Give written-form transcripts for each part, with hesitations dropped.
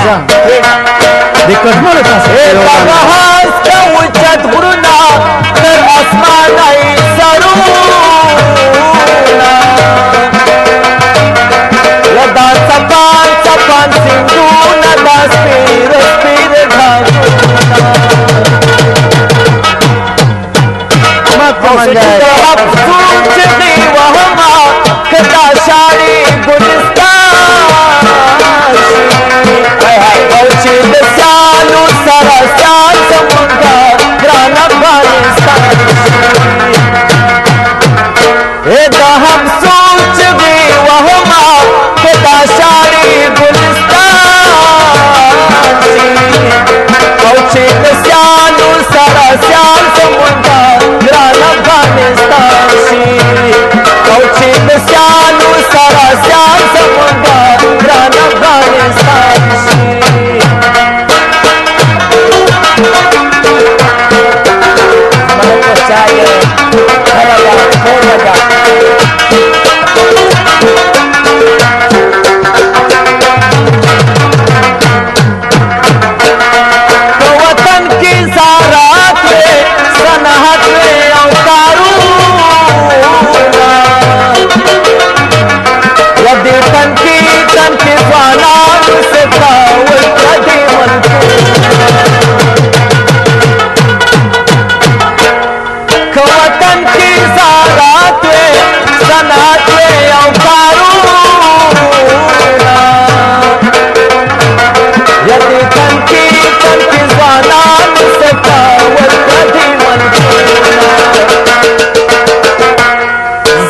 جان د کټملو تاسو هاس کا اوچت غرونه تر اسمانه یې سرونه دا څپان څپان سیندونه دا سپیر سپیر ډاګونه افسوس چې دی وهمه که دا شاړې ګلستان شي او چې د سیالو سره سیال زمونږه ګران افغانستان شي دا هم سوچ چې دی وهمه که دا شاړې ګلستان شي او چې د سیالو سره سیال زمونږه ګران افغانستان شي او چې د سیالو سره سیال زمونږه ګران افغانستان شي ملک چایې خلګه خورګه وطن کې زارات وې صنعت وې او کارونه یا دې تن کې ځوانانو ستا ورته دې که وطن کې زارات وې صنعت وې او کارونه یا دې تن کې ځوانانو ستا ورته دې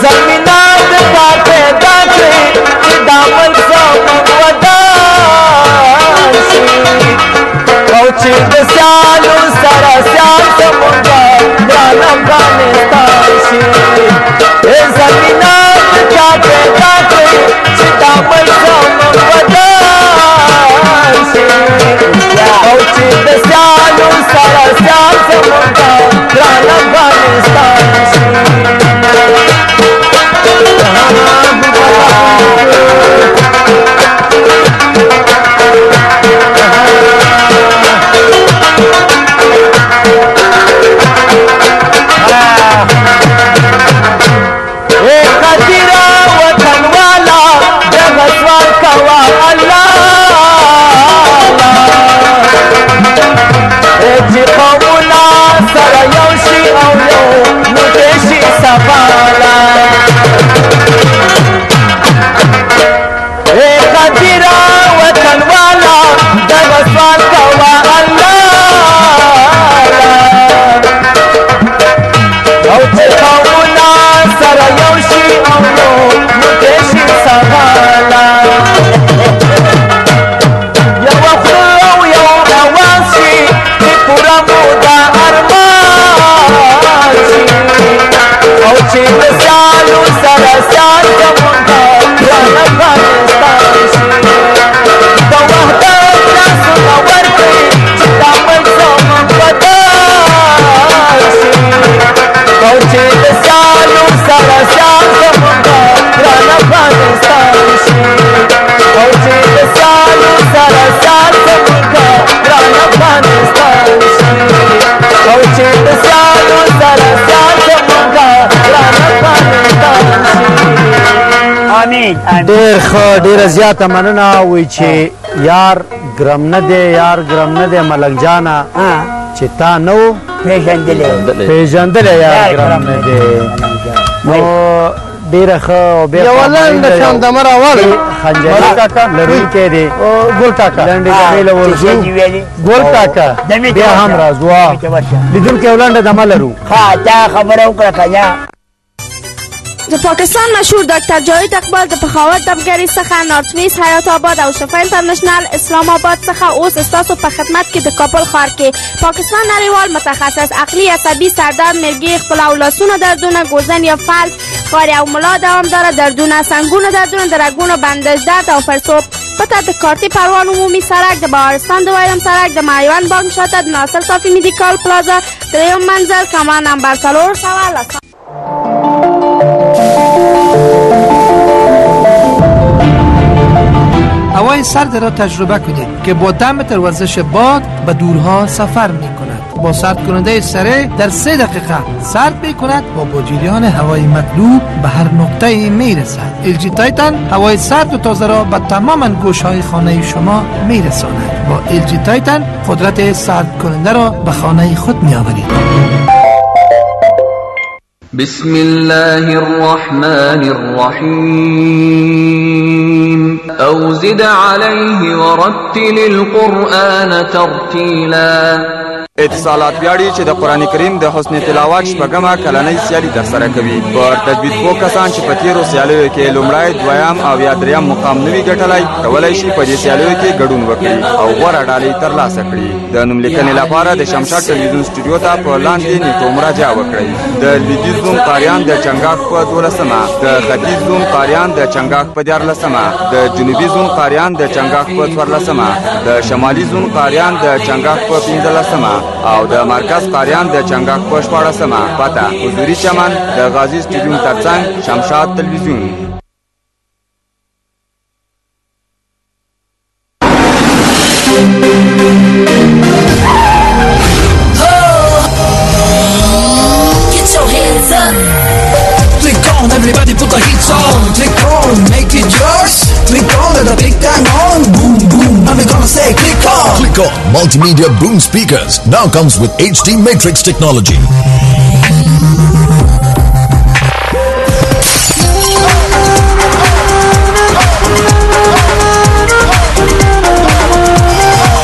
زمینه د تا پیدا کړې چې دا ملک زموږ ودان شي او چې د سیالو سره سیال زمونږه ګران افغانستان شي زمینه د تا پیدا کړې چې دا ملک زموږ ودان شي او چې د سیالو سره سیال زمونږه ګران افغانستان شي قدیرا وطن والا دغه سوال کوه الله چې قومونه سره یو شي او یو موټی شي سفاله قدیرا وطن والا دغه سوال کوه الله او چې قومونه سره یو شي او یو موټی شي سفاله یوه خوله او یو اواز شي چې پوره موده ارمان شي او چې د سیالو سره سیال زمونږه ګران افغانستان شي د وحدت لاسونه ورکړي چې دا ملک زموږ ودان شي او چې د سیالو سره سیال زمونږه ګران افغانستان شي او چې د سیالو سره سیال زمونږه ګران افغانستان شي او چې د سیالو سره سیال زمونږه ګران افغانستان شي آمین ډېر ښه ډېره زیاته مننه وایي چې یار ګرم نه دی یار ګرم نه دی ملک جانه چې تا نه و پېژندلی یار ګرم نه دی نو ډېره ښه او بیا یوه لنډه شاندمه راوړئ خنجري کاکا لرونکی دی ګل کاکا لنډې دمې له ورسو ګل کاکا بیا هم راځو لیدونکی یو لنډه دمه لرو ښه تا خبره وکړه که نه د پاکستان مشهور ډاکټر جاوید اقبال د پخاوت دمګرۍ څخه نارتویس حیات آباد او شفا انټرنیشنل اسلام آباد څخه اوس ستاسو په خدمت کې د کابل ښار کې پاکستان نړیوال متخصص عقلي عصبي سردرد مرګي خپل او لاسونو دردونه ګوزن یا فلج خاري او ملا دوامداره دردونه سنګونه دردونه د رګونو بندش درد او پړسوب پته د کارتي پروان عمومي سړک د بهارستان دویم سړک د میوند بانک شاته د ناصر صافي میډیکل پلازا دریم منزل کمان نمبر 4 اوه هوای سرد را تجربه کنید که با 10 متر وزش باد به دورها سفر می کند. با سرد کننده سره در 3 دقیقه سرد می کند و با جریان هوای مطلوب به هر نقطه می رسد. LG تایتن هوای سرد و تازه را به تمام گوشهای خانه شما می رساند. با LG تایتن قدرت سرد کننده را به خانه خود می آورید. بسم الله الرحمن الرحيم أو زد عليه ورتل القرآن ترتيلا. اتصالات ویاړي چې د قران کریم د حسن تلاوت شپږمه کلنۍ سیالي ترسره کوي. پر تجوید پوه کسان چې په تیرو سیالیو کې لومړی، دویم او یا دریم مقام نوي ګټلی کولی شي په دې سیالیو کې ګډون وکړي او غوره ډالۍ ترلاسه کړي. د نوملیکنې لپاره د شمشاد ټلویزیون سټوډیو ته په لاندې نیټو مراجعه وکړئ. د لویدیځ زوم قاریان د چنګاښ په 12مه، د ختیځ زوم قاریان د چنګاښ په 14مه، د جنوبي زوم قاریان د چنګاښ په 14مه، د شمالي زوم قاریان د چنګاښ په 15مه او د مرکز قاریان د چنګاښ په 14مه. پته حضوري چمن د غازی سټیډیوم ترڅنګ شمشاد تلویزیون. Get your hands up. Click on, everybody put the hits on. Click on, make it yours. Click on, let the big time on. Boom, boom, and we're gonna say click on. Click on multimedia boom speakers now comes with HD Matrix technology.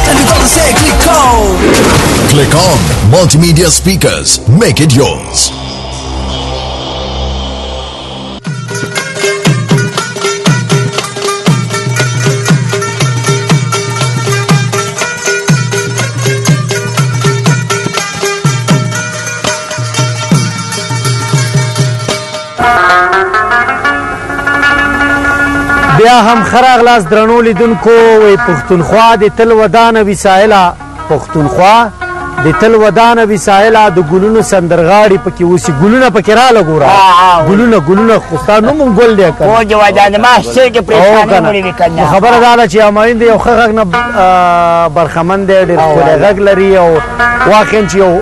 And we're gonna say click on. Click on multimedia speakers. Make it yours. بیا هم خراغ لاس درنو لیدونکو وی پښتونخوا د تل ودانه وسایله پښتونخوا د تل ودانه وسایله د ګلونو سندرغاړي پکې اوسي ګلونه پکې را لګورا ګلونه خوستا نو مونږ ګل دی کنه او جوادان ما څه کې پریشانه مړي وکنه خبره ده چې اماین دی یو خغ نه برخمن دی ډېر غږ لري او واخین چې یو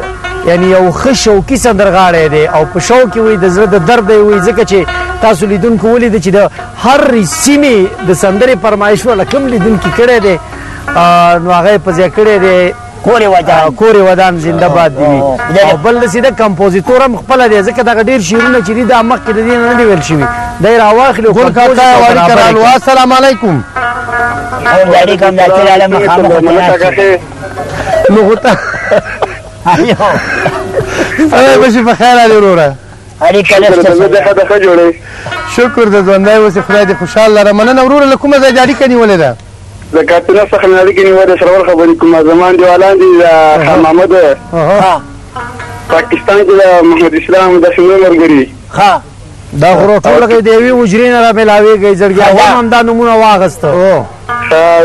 یعنی یو خشو کی سندرغاړي دی او په شو کې وي د زړه د درد وي ځکه چې تاسو لیدونکو ولید چې د هر سیمې د سندرې فرمایش ولا کوم لیدونکو کړي دی نو هغه په ځای کړي دی کورې ودان زنده باد دی او بل د سیده کمپوزیتور هم خپل دی ځکه دا ډیر شعرونه چې دی د مخکې د دې نه دی ویل شوی دی راواخلو ګل کاکا وعلیکم السلام علیکم وعلیکم السلام نو غوته بشي په خیر علي وروره شکر د ژوندی اوسې خدای دې خوشحال لره مننه وروره له کومه ځای اړیکه نیولې ده د کاتنه څخه مې اړیکې نیولې سرور خبرې کوم زمان دیوالان دي د خان محمد پاکستان کې د محمد اسلام د شنو مرګري دا غرو ټول کې دی وی وجري نه را ملاويږي زړګي هم دا نمونه واغسته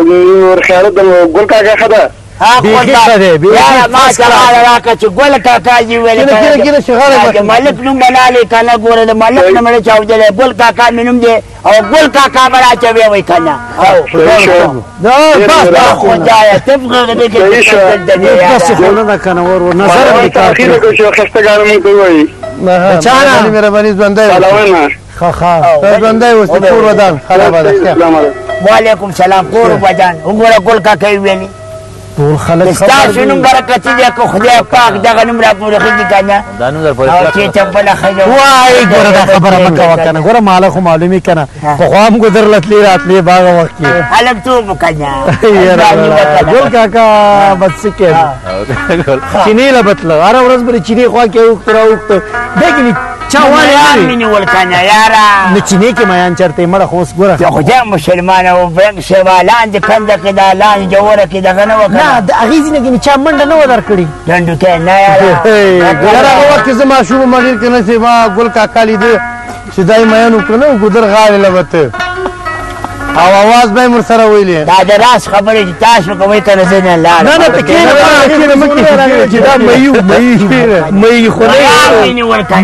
نور خیرت د ګل کاکا خدا ما سره راکه چې ګل کاکا یې ویل کړه مالک نوم بنالې کنه ګوره د مالک نوم نه چاودلې ګل کاکا مې نوم دی او ګل کاکا بڑا چوي وای کنه او دا بس خدای تبغى دې کې تاسو خلونه کنه ور نظر دې کار کوي شو خستګار مې کوي چانه مهرباني ژوندی خا ژوندی اوس کور ودان خراب ده وعلیکم سلام کور ودان وګوره ګل کاکا ویلي ټول خلک ستاسو نوم برکت دې کو خدای پاک دغه نوم را پورې خېږي کنه دا نوم در پورې چې چپل خېږي وای ګوره دا خبره مکه وکنه ګوره مالک خو معلومي کنه خو هم ګذر لتلی راتلی باغ وخت کې الګ تو مکنه ګل کاکا بس کې چینی لبتل هر ورځ بری چینی خوا کې وخت دګنی چا وایي مين ول کنه یارا نو چینی کې میان چرته مړه خوس ګوره خو دې مسلمان او برنګ شوالان دې کنده کې دا لان جوړه کې دغه نه وکړه نه د اغیزې نه کې چا منډه نه ودر کړی ډنډو کې نه یارا هغه وخت زما شوم مګر کنه چې ما ګل کاکا لیدو چې دای مېن وکړو ګذر غاړه لوته او आवाज به مر سره ویلې دا د راس خبرې چې تاسو کوي کنه زه نه لاړ نه نه پکې نه مکه چې دا مې خو نه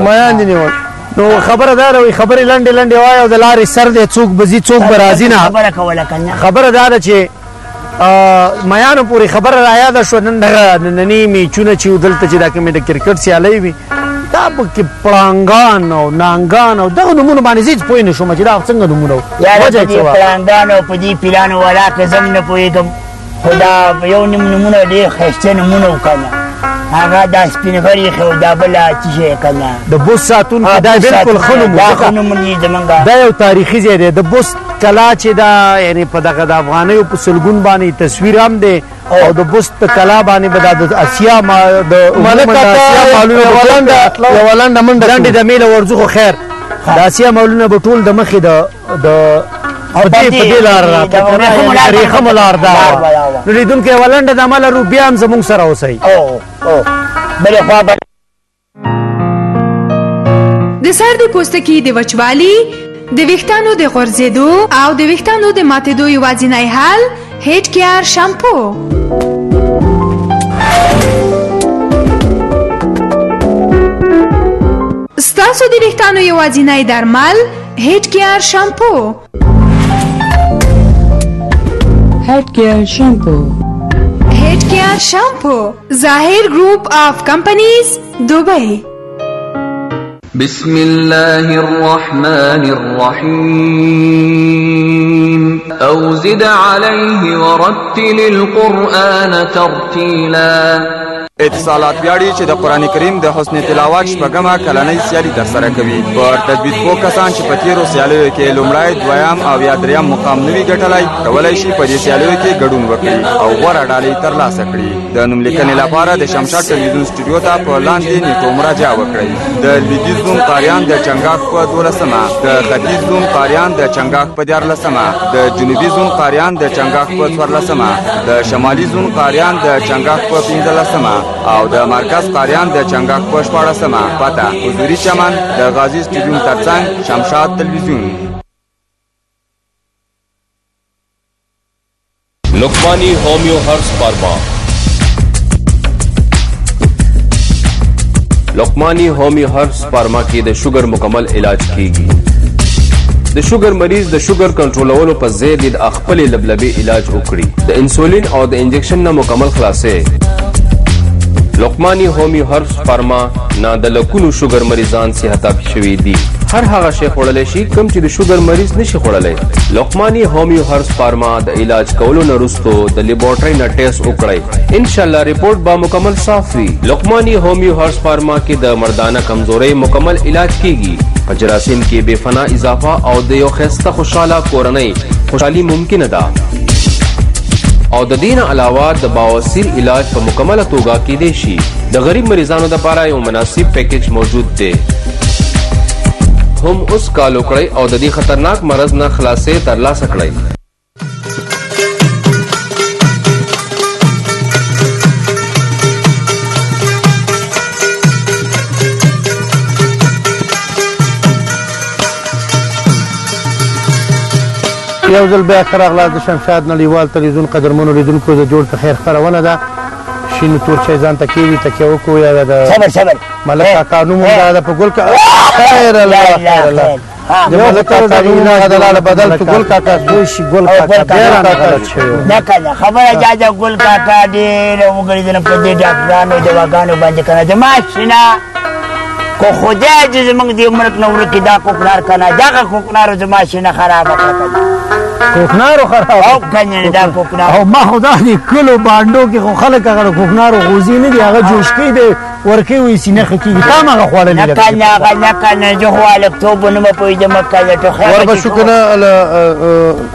میان دی ول نو خبره دا وي خبرې لنډې لنډې وایي او د لارې سر دی څوک به ځي څوک به راځي نه خبره دا ده چې میانو پورې خبره رایاده شوه نن دغه ننني میچونه چې دلته چې دا کومې د کرکټ سیالۍ وي دا پکې پړانګان او نانګان او دغه نومونه باندې زه هېڅ پوه نه شوم چې دا څنګه نومونه یاره په دې پړانګانو او په دې پیلانو والا که زه نه پوهېږم خو دا یو نومونه ډېر ښایسته نومونه وو که نه هغه دا سپین غریخ او دا بله څه شی که نه د بوس ساتونکي دا بلکل ښه نوم و دا یو تاریخي ځای دی د بوس کلا چې دا یعنې په دغه د افغانیو په سلګون باندې تصویر هم دی او د بوس په کلا باندې به دا د اسیا یوه لنډه منډه لنډې د میله ورځو خو خیر د اسیا مالونه به ټول د مخې د په دې لار راته ریخمه لار دا نو لیدونکي یوه لنډه دمه لرو بیا هم زموږ سره اوسئ بلې خوا د سر د پوستکي د وچوالي د ویښتانو د غورځېدو او د ویښتانو د ماتېدو یوازینی حل هیټ کیار شامپو ستاسو د ویښتانو یوازینی درمل هیټ کیار شامپو Head Care Shampoo. Head Care Shampoo. Zahir Group of Companies, Dubai. بسم الله الرحمن الرحيم أو زد عليه ورتل القرآن ترتيلا اتصالات ویاړي چې د قران کریم د حسن تلاوت شپږمه کلنۍ سیالي ترسره کوي په تجوید پوه کسان چې په تیرو سیالیو کې لومړی دویم او یا دریم مقام نوي ګټلی کولی شي په دې سیالیو کې ګډون وکړي او غوره ډالۍ ترلاسه کړي د نوم لیکنې لپاره د شمشاد ټلویزیون سټوډیو ته په لاندې نیټو مراجعه وکړئ د لویدیځ نوم قاریان د چنګاښ په 12مه د ختیځ نوم قاریان د چنګاښ په 14مه د جنوبي زون قاریان د چنګاښ په 14مه د شمالي زون قاریان د چنګاښ په 15مه او د مرکز قاریان د چنګاښ په 14مه پته حضوري چمن د غازی سټډیوم ترڅنګ شمشاد ټلویزیون لقمانی ہومیو ہربس فارما لقمانی ہومیو ہربس فارما کې د شوګر مکمل علاج کیږي د شوګر مریض د شوګر کنټرولولو په ځای د خپل لبلبي علاج وکړي د انسولین او د انجکشن نه مکمل خلاصې لقمانی ہومیو ہربس فارما نه د لکونو شوګر مریضان صحت شوي دي هر هغه شی خوړلی شي کوم چې د شوګر مریض نشي خوړلی لقمانی ہومیو ہربس فارما د علاج کولو نه وروسته د لیبارټري نه ټیسټ وکړئ انشاءالله ریپورټ به مکمل صاف وي لقمانی ہومیو ہربس فارما کې د مردانه کمزورۍ مکمل علاج کیږي په جراثیم کې بے فنا اضافه او د یو ښایسته خوشحاله کورنۍ خوشحالي ممکنه ده او د دین علاوه د بواسیر علاج په مکمله توګه کېدی شي د غریب مریضانو لپاره یو مناسب پیکیج موجود دی هم اوس کال وکړئ او د دې خطرناک مرض نه خلاصې ترلاسه کړئ یو ځل بیا ښه راغلاست د شمشاد نړیوال تلویزیون قدرمنو لیدونکو د جوړ په خیر خپرونه ده شین تور شی ځان ته کېوي تکیه وکړو یا د ملک کاکا نوم دا ده په ګل خیر الله خیر الله د ملک کاکا نوم هغه د لاله بدل شو ګل کاکا دوی شي ګل کاکا بیا رانه غلط شوی نه کنه خبره جاجه ګل کاکا ډېره وګرځېدله په دې ډاکټرانو دواګانو باندې کنه زما شینه کو خدای چې زموږ دې ملک نه ورکې دا کوکنار کنه دغه کوکنارو زما شینه خرابه کړه کنه کوکنارو خراب او کنه دا کوکنار او ما خدا دې کلو باندو کې خو خلک هغه کوکنارو غوزي نه دي هغه جوش کوي دی ورکې وي سینه خکېږي تا هم هغه خوړلي نه کنه هغه نه کنه زه خو هلکتوب نه مه پوهېدم کنه ته خیر ور به شو کنه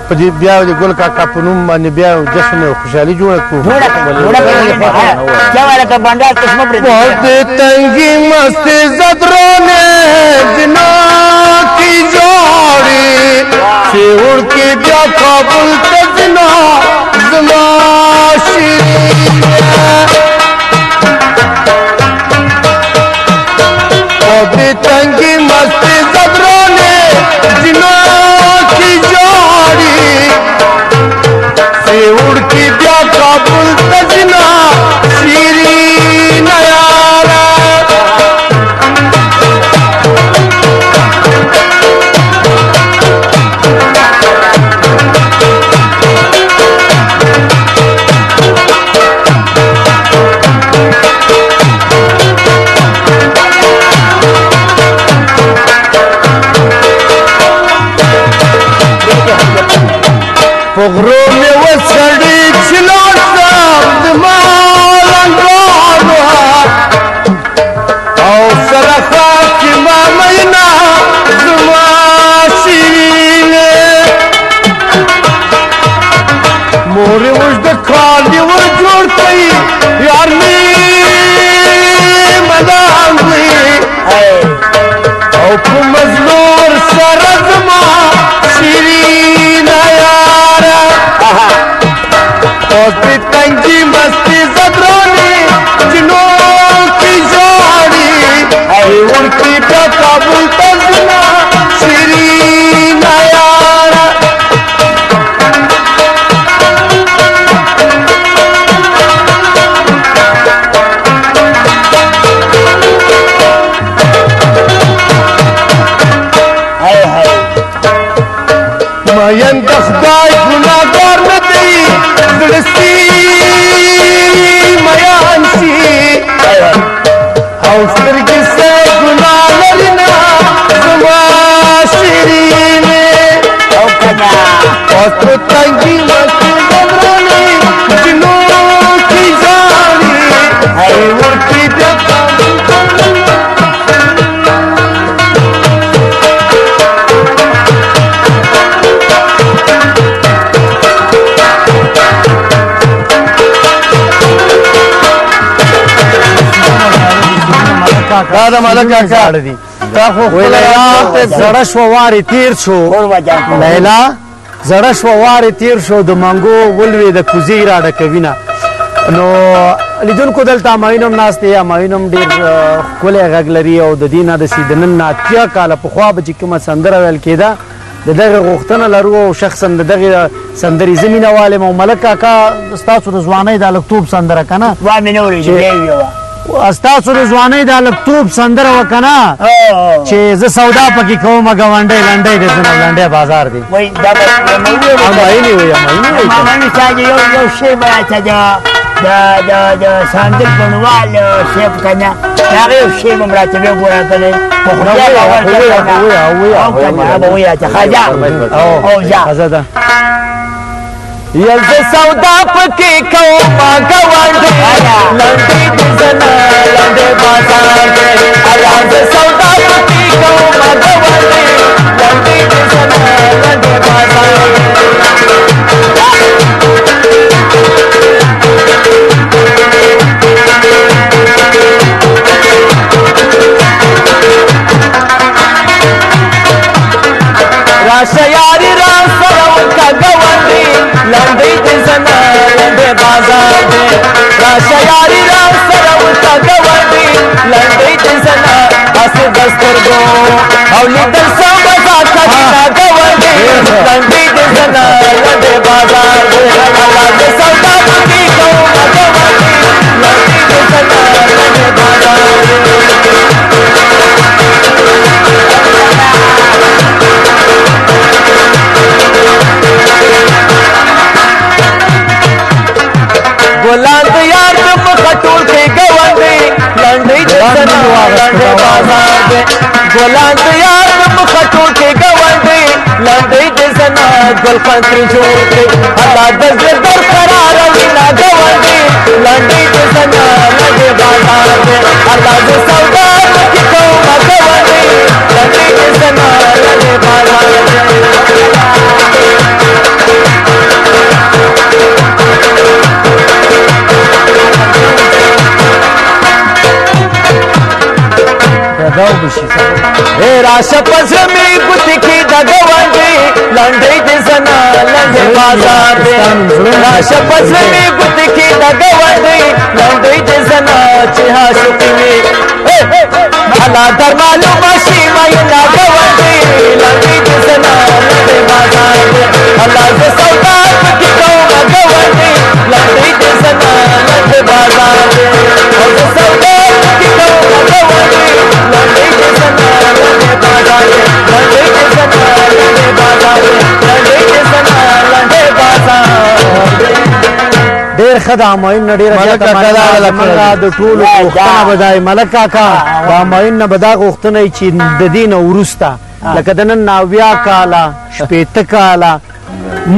په دې بیا د ګل کاکا په نوم باندې بیا جشن او خوشحالي جوړه کړو چا لکه بنډار قسمه پرېږدي بہت تنگی مست زدرونے جنا کی جوڑی سے اڑ کے بیا کابل تجنا زما شیرین بہت تنگی مست زدرونے جنا کی جوڑی سے اڑ کے بیا کابل تجنا شیرین مین د خدای ګناهګار نه دی زړه میان شي او سترګې سه ګناه لري نه زما شیرینې او کنه اوس په تنګي مستې زمرانې جنو کې جانې هی ورکې بیا دا د ملک کاکا دي تا خو لیلا زړه شو واري تیر شو لیلا زړه شو واري تیر شو د منګو ولوي د کوزي را ډکوینه نو لیدونکو دلته ماینم ناست یا ماینم ډیر ښکلی غږ لري او د دې نه د سیدنن نه اتیا کاله پخوا به چې کومه سندره ویل کېده د دغه غوښتنه لرو او شخصا د دغه سندرې زه مینهوال یم او ملک کاکا ستاسو د ځوانۍ د هلکتوب سندره که نه ستاسو د ځوانۍ د هلکتوب سندره وه که نه چې زه سودا پکې کومه ګاونډۍ لنډۍ د زه نه لنډۍ بازار دی اماینې وایي یو شی به د ساندل بڼوال صاحب که نه د هغه یو شی به م راته وګوره که نه په خدای باور به ووایه چې خاجه او ځه ده یل زه سودا پکې کومه ګاونډۍ لنډۍ د زه نه لنډۍ بازار دی الله زه سودا پکې کومه ګاونډۍ لنډۍ د زه نه لنډۍ بازار دی راشه یاري را سره وکړه ګاونډۍ لنډۍ د زه نه لنډۍ بازار دی راشه یاري را سره وکړه ګاونډۍ لنډۍ د زه نه هسې د سترګو او لیدل څه مزه کوي نه ګاونډۍ لنډۍ د زه نه لنډۍ بازار دی الله د سودا پکې کومه ګاونډۍ لنډۍ د زه نه لنډۍ بازار دی ګلان د یار د مخه ټول کې ګاونډۍ لنډۍ د زه نه لنډۍ بازار دی ګلان د یار د مخه ټول کې ګاونډۍ لنډۍ د زه نه ګلخان ترې جوړ کړې الله د زړه برقراروي نه ګاونډۍ لنډۍ د زه نه لنډۍ بازار دی الله زه سودا پکې کومه ګاونډۍ لنډۍ د زه نه لنډۍ بازار دی راشه په زړه مې ګوتې کې د ګاونډۍ لنډۍ د زه نه لنډۍ بازار دی راشه په زړه مې ګوتې کې د ګاونډۍ لنډۍ د زه نه چې عاشقي وي الله در معلومه شي میینه ګاونډۍ لنډۍ د زه نه لنډۍ بازار دی الله زه سودا پکې کومه ګاونډۍ لنډۍ د زه نه لنډۍ بازار دی او زه سودا پکې کومه ګاونډۍ لنډۍ د زه نه لنډۍ بازار دی لنډۍ د زه نه لنډۍ بازار دی لنډۍ د زه نه لنډۍ بازار دی ډېر ښه د همایون نه ډېره زیاته مننه زموږ د ټولو غوښتنه به دا ملک کاکا د همایون نه به دا غوښتنه وي چې د دې نه وروسته لکه د نن 90 کاله 80 کاله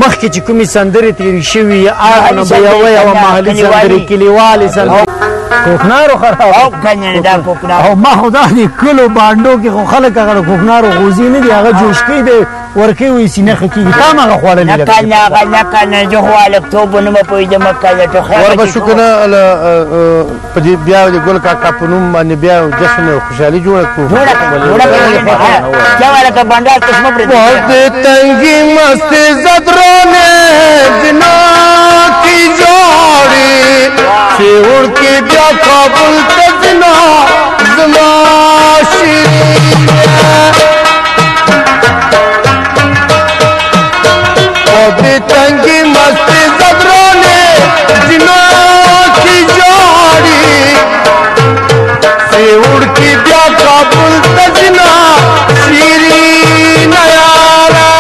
مخکې چې کومې سندرې تېرې شوي هغه نه به یوه محلي سندرې کلیوالې سندرې کوکنارو خراب او ما خو دا دې کلو بانډو کې خو خلک هغه کوکنارو غوزي نه دي هغه جوشکۍ دی ورکې وایي سینه ښه کېږي تا هم هغه خوړلي نه کنه زه خو هلکتوب نه پوهېدم وربشو که نه په دې بیا د ګل کاکا په نوم باندې بیا جشن او خوشحالي جوړه کړو تنګي مستې زدرونه بنا کی جوړي چې ورکې بیا کابل ته ځنا زما شیرینه او دې تنګي مستې زدرونه بنا کی جوړي چې ورکې بیا کابل ته ځنا شیرینه یاره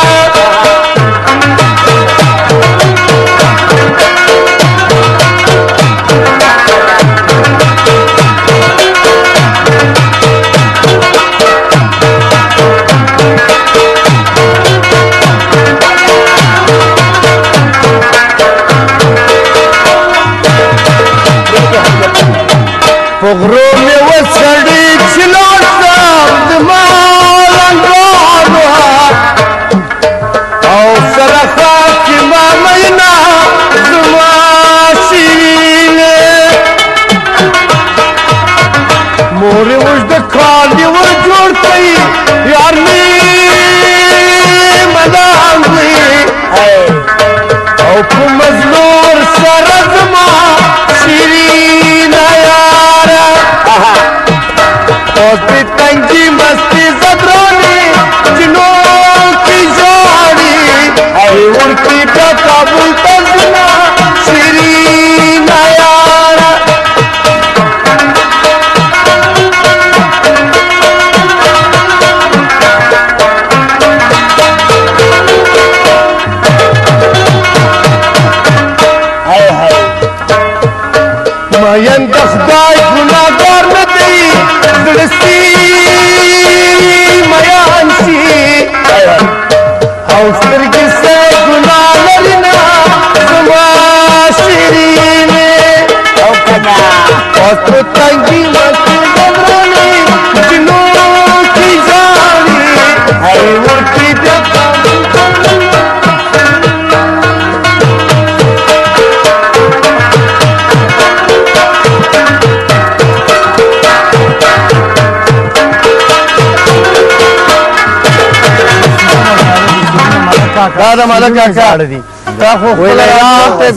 کاکا دا د ملک کاکا دي دا خو لیلا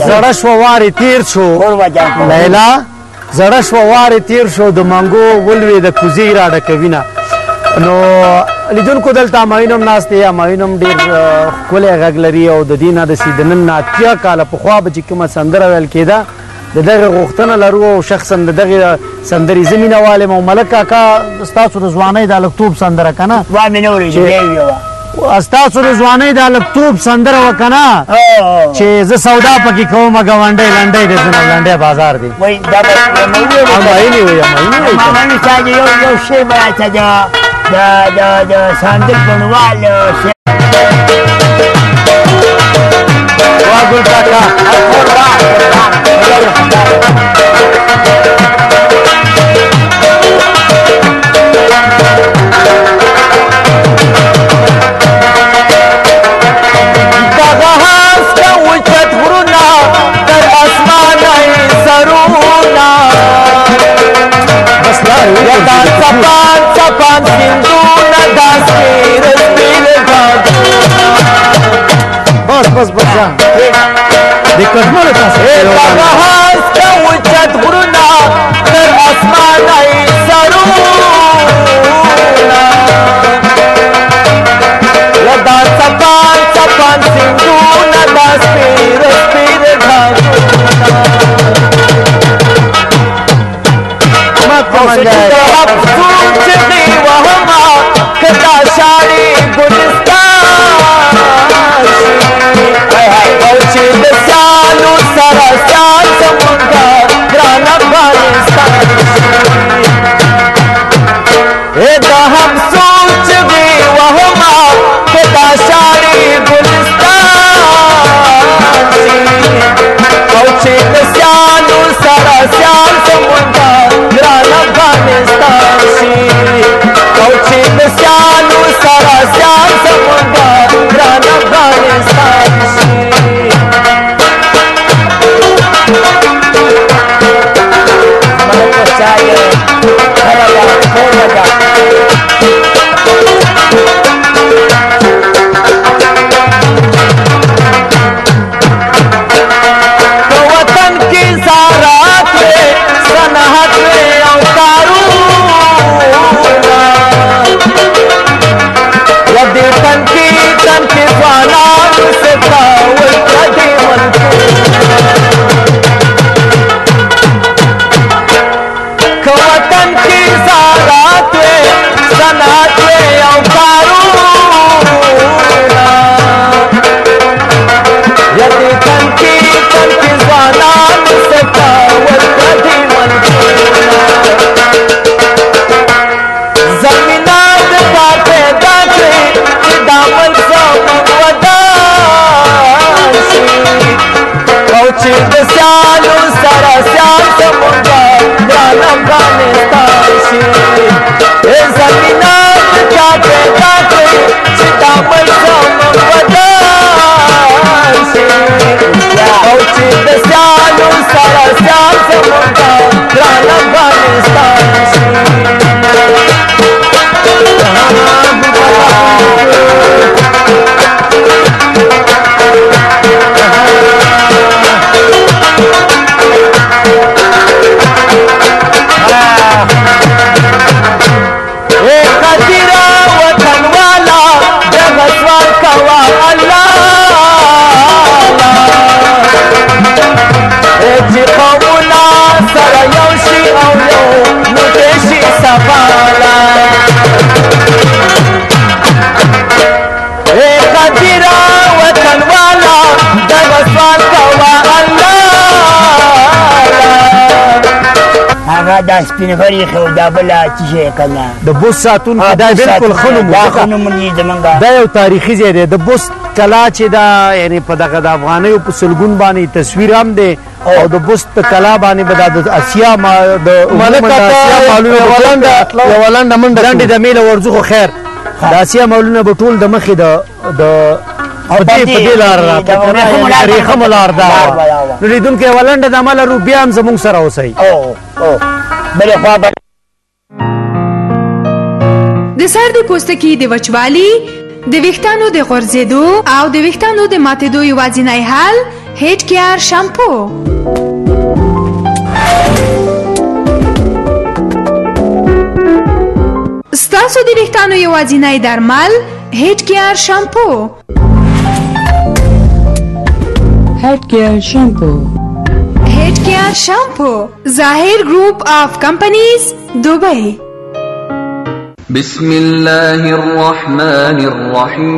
زړه شو وارې تیر شو لیلا زړه شو وارې تیر شو د منګو ولوي د کوزي را ډکوینه نو لیدونکو دلته ماین هم ناست دی ماین هم ډېر ښکلی غږ لري او د دې نه د سیدنن نه اتیا کاله پخوا به چې کومه سندره ویل کېده د دغه غوښتنه لرو او شخصا د دغه سندرې زه مینه وال یم او ملک کاکا ستاسو د ځوانۍ د هلکتوب سندره که نه ستاسو د ځوانۍ د هلکتوب سندره وه که نه چې زه سودا پکې کومه ګاونډۍ لنډۍ دی زما لنډۍ بازار دی امایلې وایي یو شی به راته د سندر بڼوال وا ګل کاکا Sapan sapan sinduna dasir spil bas bas bas ja dikkatmale has ka uchat guruna dar asmanai saruna yada sapan sapan sinduna dasir spil सोचती वहमा कदा शाड़ी गुलिस्तान औचिल सालू सारा साल समुंदर ग्रान अफगानिस्तान हम सोचती वहमा कदा शाड़ी गुलिस्तान औचिल सालू सारा साल समुंदर ग्रान अफगानिस्तान औचिल सालू सारा साल समुंदर ग्रान अफगानिस्तान वतन की सारात में सनहत में अवतारू यदि तन की स्वानात से तावल कदी वतन की सारात में सनहत में अवतारू यदि तन की स्वानात से तावल कदी जमीनात पाते दाते दामन समवदाशी कौची दस्यालू सारा स्याल समुंदर ग्रान अफगानिस्तान ए जमीनात पाते दाते दामन समवदाशी कौची दस्यालू सारा स्याल समुंदर ग्रान अफगानिस्तान वतन वाला जगत कवा अल्लाह कौमुना सर यौशी औयो मुदेशी सवाला कदीरा वतन वाला जगत कवा अल्लाह هغه دا سپین غری خو دا بلا چې کنه د بوس ساتون کې دا بالکل خنوم دا یو تاریخي ځای دی د بوس کلا چې دا یعنی په دغه د افغانیو په سلګون باندې تصویر هم دی او د بوس په کلا باندې به د اسیا د ملک اسیا مالونه ولنډه منډه لنډې د میله ورځو خو خیر د اسیا مالونه به ټول د مخې د په دې لار ریخه ملار دا نو لیدونکي ولنډه د عمله رو بیا هم زموږ سره اوسئ بلې خوا د سر د پوستکي د وچوالي د ویښتانو د غورځېدو او د ویښتانو د ماتېدو یوازینی حل هیډ کیر شامپو. ستاسو د ویښتانو یوازینی درمل هیډ کیر شامپو. هیډ کیر شامپو. هیډ کیر شامپو. ظاهر گروپ آف کمپنیز، دبئی. بسم الله الرحمن الرحيم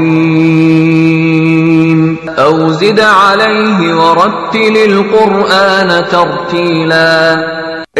أو زد عليه ورتل القرآن ترتيلا.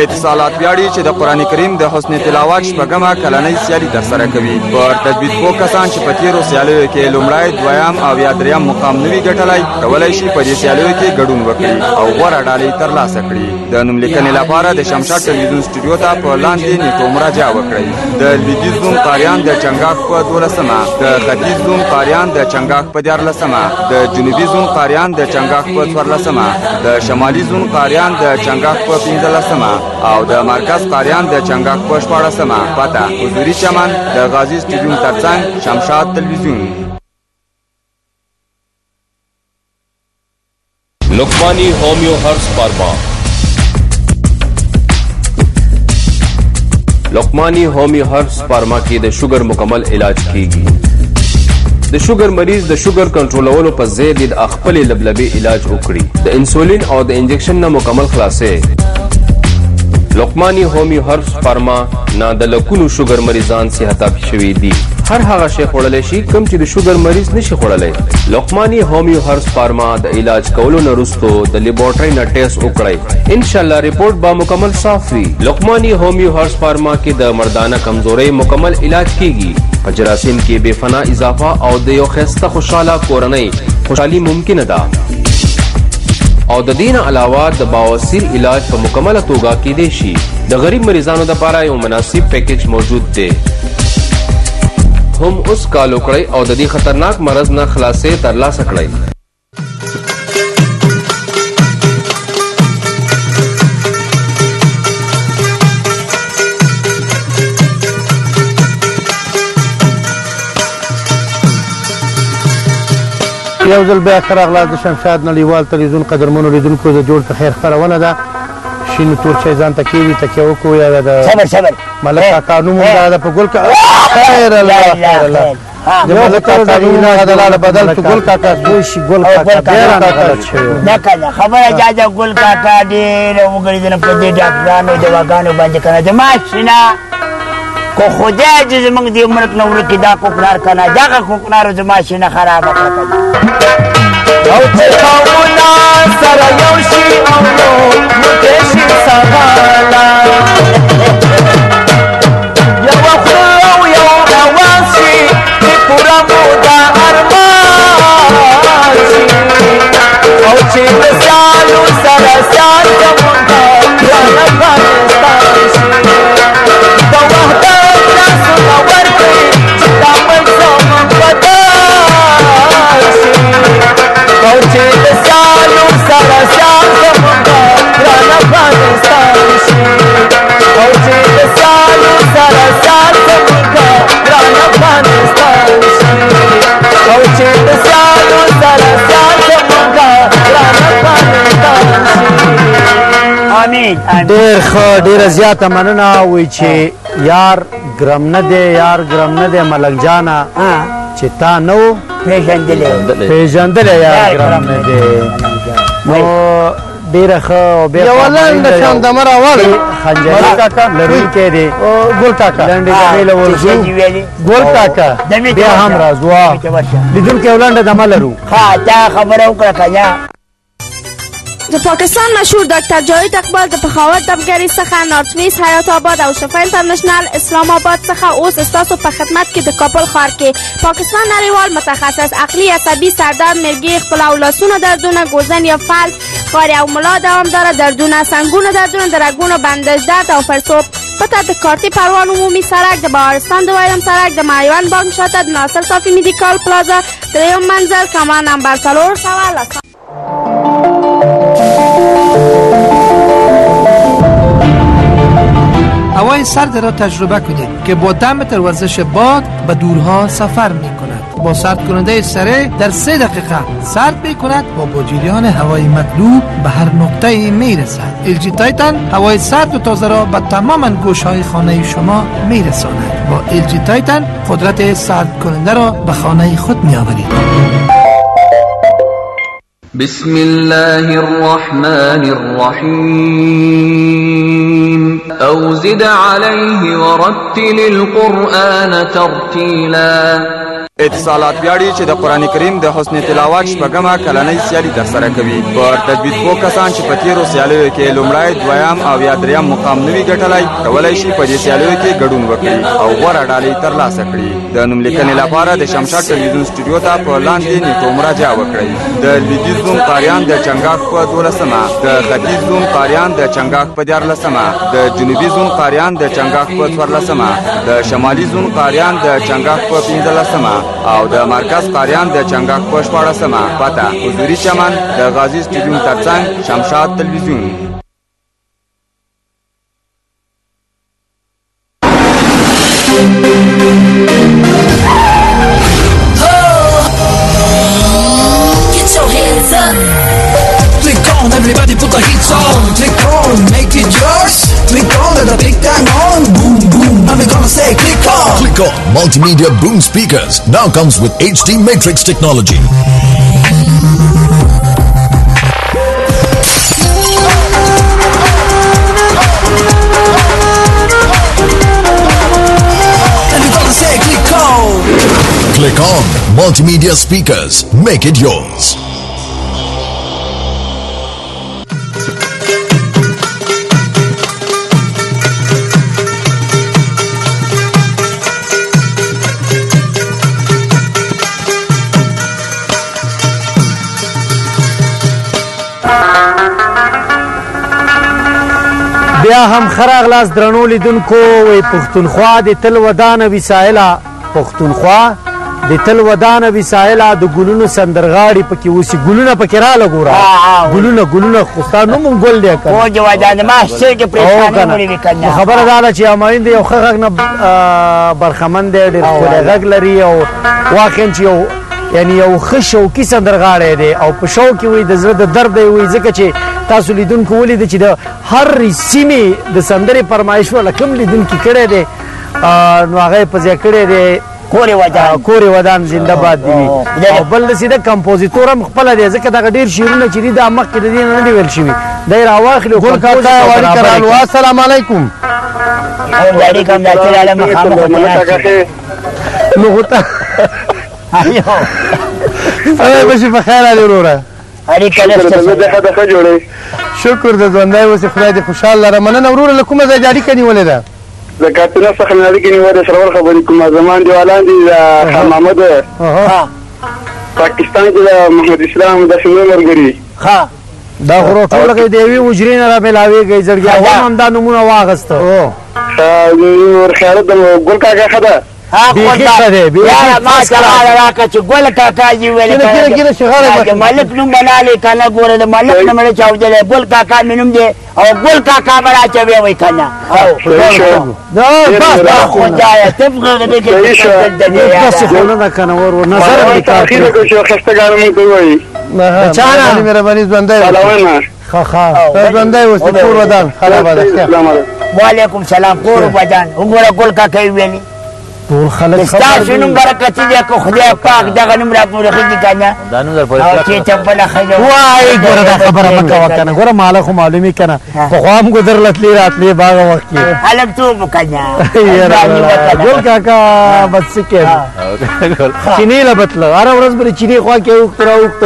اتصالات ویاړي چې د قران کریم د حسن تلاوت شپږمه کلنۍ سیالي ترسره کوي. پر تجوید پوه کسان چې په تیرو سیالیو کې لومړی، دویم او یا دریم مقام نوي ګټلی، کولی شي په دې سیالیو کې ګډون وکړي او غوره ډالۍ ترلاسه کړي. د نوملیکنې لپاره د شمشاد ټلویزیون سټوډیو ته په لاندې نیټو مراجعه وکړئ. د لویدیځ زوم قاریان د چنګاښ په 12مه، د ختیځ زوم قاریان د چنګاښ په 14مه، د جنوبي زوم قاریان د چنګاښ په 14مه، د شمالي زوم قاریان د چنګاښ په 15مه او د مرکز قاریان د چنګاښ په 14مه. پته حضوري چمن د غازی سټیډیوم ترڅنګ شمشاد ټلویزیون. لقمانی هومیو هربس فارما. لقمانی هومیو هربس فارما کې د شوګر مکمل علاج کیږي. د شوګر مریض د شوګر کنټرولولو په ځای د خپل لبلبي علاج وکړي. د انسولین او د انجکشن نه مکمل خلاصې. لقمانی هومیو هربس فارما نه د لکونو شوګر مریضان صحت شوي دي. هر هغه شی خوړلی شي کوم چې د شوګر مریض نشي خوړلی. لقمانی هومیو هربس فارما د علاج کولو نه وروسته د لیبارټرۍ نه ټیسټ وکړئ. انشاءالله ریپورټ به مکمل صاف وي. لقمانی هومیو هربس فارما کې د مردانه کمزورۍ مکمل علاج کیږي. په جراثیم کې بے فنا اضافه او د یو ښایسته خوشحاله کورنۍ خوشحالي ممکنه ده. او د دین علاوه د بواسیر علاج په مکمله توګه کیدی شي. د غریب مریضانو لپاره یو مناسب پیکیج موجود دی. هم اوس کال وکړئ او د دې خطرناک مرض نه خلاصې ترلاسه کړئ. یو ځل بیا ښه راغلاست د شمشاد نړیوال تلویزیون قدرمنو لیدونکو د جوړ په خیر خپرونه ده. شین تور چای ځان ته کېوي تکیه وکړو یا د ملک کاکا نوم همدا ده په ګل خیر الله خیر الله د ملک کاکا نوم هغه د لاړه بدل شو. ګل کاکا شي ګل کاکا ډېر غلط شوی نه کنه خبره جاجه ګل کاکا ډېر وګړېدل په دې ډاکټرانو دواګانو باندې کنه زما شینه کو خدای چې زمونږ دې ملک نه ورکې دا کوکنار کنه دغه کوکنارو زما شینه خرابه کړه او چې قومونه سره یو شي او نو کې شي سبالا یو خو یو اواز شي چې پورا مودا ارمان شي او چې مثالو سره سان کومه ګران افغانستان شي د وحدت تاسو ورکړي چې تاسو زموږ بدل شي او چې د سالو سره سان کومه ګران افغانستان شي او چې د سالو سره سان کومه ګران افغانستان شي او چې د سالو سره سان کومه ګران افغانستان شي. امین. ډېر ښه ډېره زیاته مننه. وایي چې یار ګرم نه دی یار ګرم نه دی ملک جانه چې تا نه و پېژندلی یار ګرم نه دی. نو ډېره ښه او بیا یوه لنډه شاندامه راواړئ خنجري لرونکی دی ګل کاکا لنډې دمې له ورځو ګل کاکا بیا هم راځو لیدونکی یو لنډه دمه لرو. ښه تا خبره وکړه کنه. د پاکستان مشهور ډاکټر جاوید اقبال د پخاوت دمګرۍ څخه نارتمیز حیات آباد او شفا انټرنشنل اسلام آباد څخه اوس ستاسو په خدمت کې د کابل ښار کې پاکستان نړیوال متخصص عقلي عصبي سردرد مرګي خپله او لاسونو دردونه ګوزن یا فلج خاري او ملا دوامداره دردونه سنګونو دردونه د رګونو بندش درد او پړسوب پته د کارتي پروان عمومي سړک د بهارستان د ویلم سړک د مایوان بانک شاته د ناصر صافي میډیکال پلازا 3 منزل کمره نمبر 410. هوای سرد را تجربه کنید که با 10 متر ورزش باد به دورها سفر می کند. با سرد کننده سره در 3 دقیقه سرد می کند و با جریان هوای مطلوب به هر نقطه می رسد. LG تایتان هوای سرد و تازه را به تمام گوشهای خانه شما می رساند. با LG تایتان قدرت سرد کننده را به خانه خود می آورید. بسم الله الرحمن الرحيم أو زد عليه ورتل القرآن ترتيلا اتصالات ویاړي چې د قران کریم د حسن تلاوت شپږمه کلنۍ سیالي ترسره کوي. پر تجوید پوه کسان چې په تیرو سیالیو کې لومړی، دویم او یا دریم مقام نوي ګټلی، کولی شي په دې سیالیو کې ګډون وکړي او غوره ډالۍ ترلاسه کړي. د نوم لیکنې لپاره د شمشاد ټلویزیون سټوډیو ته په لاندې نیټو مراجعه وکړئ. د لویدیځ زوم قاریان د چنګاښ په 12مه، د ختیځ زوم قاریان د چنګاښ په 14مه، د جنوبي زوم قاریان د چنګاښ په 14مه، د شمالي زوم قاریان د چنګاښ په 15مه او د مرکز قاریان د چنګاښ په 14مه. پته حضوري چمن د غازی سټډیوم ترڅنګ شمشاد تلویزیون. Everybody put the heat on. Click on, make it yours. Click on, let the big time on. Boom, boom, and we're gonna say click on. Click on multimedia boom speakers now comes with HD Matrix technology. And we're gonna say click on. Click on multimedia speakers. Make it yours. بیا هم خراغلاس درنو لیدونکو وی پښتونخوا د تل ودانه وسایله پښتونخوا د تل ودانه وسایله د ګلونو سندرغاړي پکې اوسي ګلونه پکې را لګورا ګلونه خوستانو مونږ ګل دی کنه او جوادان ما څنګه پریشانی مړي وکنه خبره ده چې اماین دی یو خغ نه برخمن دی ډېر خولې غږ لري او واقعا چې یو یعنی یو خشو کی سندرغاړي دی او په شو کې وي د زړه د درد وي ځکه چې تاسو لیدونکو ولید چې د هر سیمه د سندري فرمایش ولا کوم لیدونکو کړي دي نو هغه په ځای کړي دي کوري ودان زنده باد دی او بل سیده کمپوزیتور هم خپل دی ځکه دا ډیر شیرونه چې د مخ کې د دین نه دی ویل شوی دای راواخلو ګل کاکا واری کرالو السلام علیکم علیکم د عالم مخامخ نو غوتا ایو بشي په خیر علي وروره علي کله څه جوړه شکر د ژوندای وسه خدای دې خوشاله لره مننه وروره لکه مزه جاری کني ولدا زکاتونه څخه نه لګي نیو سرور خبرې کوم زمان دیوالان دي خان محمد پاکستان کې محمد اسلام د شنو مرګري ها دا غرو ټول کې دیوی وجرین را ملاويږي زړګي هم دا نمونه واغسته او ور خیال د ګل کاکا خدا یاره ما کراله راکړه چې ګل کاکا جي ویل ملک نوم بنالې کنه ګوره د ملک نه مړه چاودلې ګل کاکا مې نوم دی او ګل کاکا به راچوي وای کنه خدایه تبغه دې کې تاسو خو نه کنه ور نظر دې تاخير کو چې خستګانو مونږ وای چانه مهرباني ژوندای خا ژوندای وسه کور ودان خراب ده وعلیکم سلام کور ودان وګوره ګل کاکا ویلي ټول خلک تاسو نوم برکت دې کو خدای پاک دغه نوم را پورې خېږي کنه دا نو در پورې چې چپل خځه وای ګوره دا خبره مکه وکنه ګوره مال خو معلومي کنه خو هم ګذر لتلی راتلی باغ وخت کې حلب تو مکنه ګل کاکا بس کې چینی لبتل هر ورځ بری چینی خوا کې وخت راوخت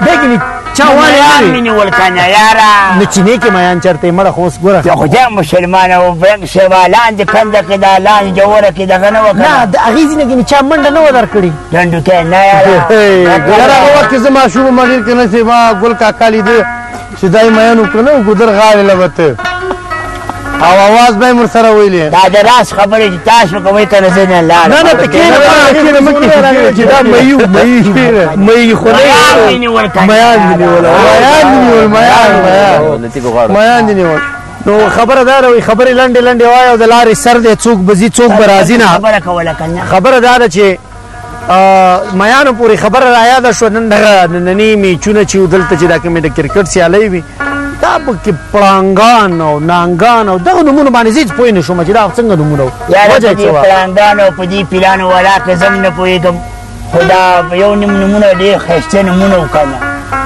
دګنی چا وای مینه ول کنه یارا نو چینی کې میان چرته مړه خوس ګوره خو دې مسلمان او برنګ شوالان د کنده کې دا لان جوړه کې دغه نه وکړه نه د اغیز نه کې چا منډه نه ودر کړی ډنډو کې نه یارا هغه وخت زما شوب مړیر کنه چې ما ګل کاکا لیدې چې دای میانو کنه ګذر غاړه لبته او आवाज به مر سره ویلې دا د راس خبرې چې تاسو کوي کنه زه نه لاړ نه پکې نه مکه چې دا مې خو نه میان دی ول نو خبره دار وي خبره لنډه وای او د لارې سر دې څوک بزي څوک برازي نه خبره کوله کنه خبره دار چې میانو پورې خبره را یاده شوه نن دغه ننني میچونه چې دلته چې دا کومې د کرکټ سیالۍ وي دا پکې پړانګان او نانګان او دغه نومونه باندې زه هېڅ پوه نه شوم چې دا څنګه نومونه وو یاره په دې پړانګانو او په دې پیرانو ولاکه زه هم نه پوهېږم خو دا یو نومونه ډېر ښایسته نومونه وو که نه